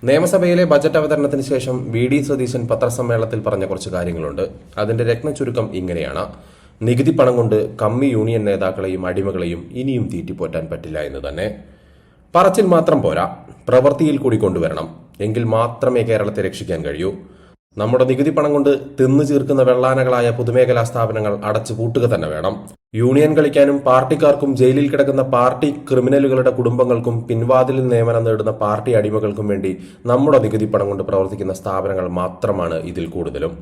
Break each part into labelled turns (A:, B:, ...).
A: നിയമസഭയിലെ ബജറ്റ് അവതരണത്തിന് ശേഷം വി.ഡി. സതീശൻ പത്രസമ്മേളനത്തിൽ പറഞ്ഞ കുറച്ച് കാര്യങ്ങളുണ്ട്. അതിന്റെ രത്നചുരുക്കം ഇങ്ങനെയാണ്: നികുതി പണം കൊണ്ട് കമ്മി യൂണിയൻ നേതാക്കളെയും അടിമകളെയും ഇനിയും തീറ്റിപ്പോറ്റാൻ പറ്റില്ല എന്ന് തന്നെ. പറച്ചിൽ മാത്രം പോരാ, പ്രവൃത്തിയിൽ കൂടി കൊണ്ടുവരണം. എങ്കിൽ മാത്രമേ കേരളത്തെ രക്ഷിക്കാൻ കഴിയൂ. നമ്മുടെ നികുതി പണം കൊണ്ട് തിന്നു ചീർക്കുന്ന വെള്ളാനകളായ പൊതുമേഖലാ സ്ഥാപനങ്ങൾ അടച്ചു പൂട്ടുക തന്നെ വേണം. യൂണിയൻ കളിക്കാനും പാർട്ടിക്കാർക്കും ജയിലിൽ കിടക്കുന്ന പാർട്ടി ക്രിമിനലുകളുടെ കുടുംബങ്ങൾക്കും പിൻവാതിലിൽ നിയമനം നേടുന്ന പാർട്ടി അടിമകൾക്കും വേണ്ടി നമ്മുടെ നികുതി പണം കൊണ്ട് പ്രവർത്തിക്കുന്ന സ്ഥാപനങ്ങൾ മാത്രമാണ് ഇതിൽ കൂടുതലും.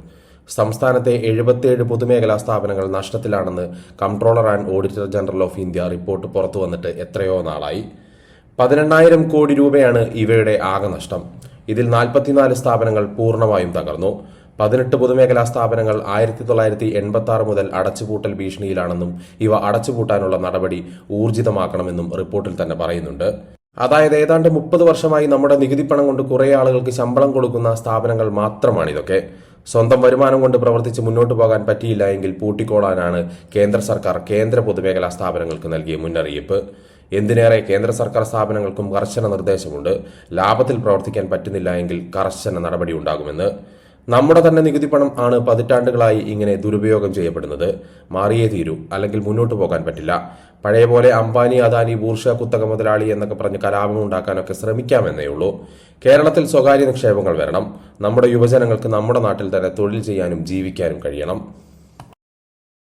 A: സംസ്ഥാനത്തെ 77 പൊതുമേഖലാ സ്ഥാപനങ്ങൾ നഷ്ടത്തിലാണെന്ന് comptroller and auditor general of India report പുറത്തു വന്നിട്ട് എത്രയോ നാളായി. 18,000 കോടി രൂപയാണ് ഇവയുടെ ആകെ നഷ്ടം. ഇതിൽ 44 സ്ഥാപനങ്ങൾ പൂർണ്ണമായും തകർന്നു. 18 പൊതുമേഖലാ സ്ഥാപനങ്ങൾ 1986 മുതൽ അടച്ചുപൂട്ടൽ ഭീഷണിയിലാണെന്നും ഇവ അടച്ചുപൂട്ടാനുള്ള നടപടി ഊർജിതമാക്കണമെന്നും റിപ്പോർട്ടിൽ തന്നെ പറയുന്നുണ്ട്. അതായത് ഏതാണ്ട് 30 വർഷമായി നമ്മുടെ നികുതി പണം കൊണ്ട് കുറെ ആളുകൾക്ക് ശമ്പളം കൊടുക്കുന്ന സ്ഥാപനങ്ങൾ മാത്രമാണിതൊക്കെ. സ്വന്തം വരുമാനം കൊണ്ട് പ്രവർത്തിച്ച് മുന്നോട്ട് പോകാൻ പറ്റിയില്ല എങ്കിൽ പൂട്ടിക്കോളാനാണ് കേന്ദ്ര സർക്കാർ കേന്ദ്ര പൊതുമേഖലാ സ്ഥാപനങ്ങൾക്ക് നൽകിയ മുന്നറിയിപ്പ്. എന്തിനേറെ, കേന്ദ്ര സർക്കാർ സ്ഥാപനങ്ങൾക്കും കർശന നിർദ്ദേശമുണ്ട്. ലാഭത്തിൽ പ്രവർത്തിക്കാൻ പറ്റുന്നില്ല എങ്കിൽ കർശന നടപടി ഉണ്ടാകുമെന്ന്. നമ്മുടെ തന്നെ നികുതി പണം ആണ് പതിറ്റാണ്ടുകളായി ഇങ്ങനെ ദുരുപയോഗം ചെയ്യപ്പെടുന്നത്. മാറിയേ തീരൂ, അല്ലെങ്കിൽ മുന്നോട്ട് പോകാൻ പറ്റില്ല. പഴയ പോലെ അംബാനി, അദാനി, ബൂർഷ, കുത്തക മുതലാളി എന്നൊക്കെ പറഞ്ഞ് കലാപം ഉണ്ടാക്കാനൊക്കെ ശ്രമിക്കാമെന്നേ ഉള്ളൂ. കേരളത്തിൽ സ്വകാര്യ നിക്ഷേപങ്ങൾ വരണം. നമ്മുടെ യുവജനങ്ങൾക്ക് നമ്മുടെ നാട്ടിൽ തന്നെ തൊഴിൽ ചെയ്യാനും ജീവിക്കാനും കഴിയണം.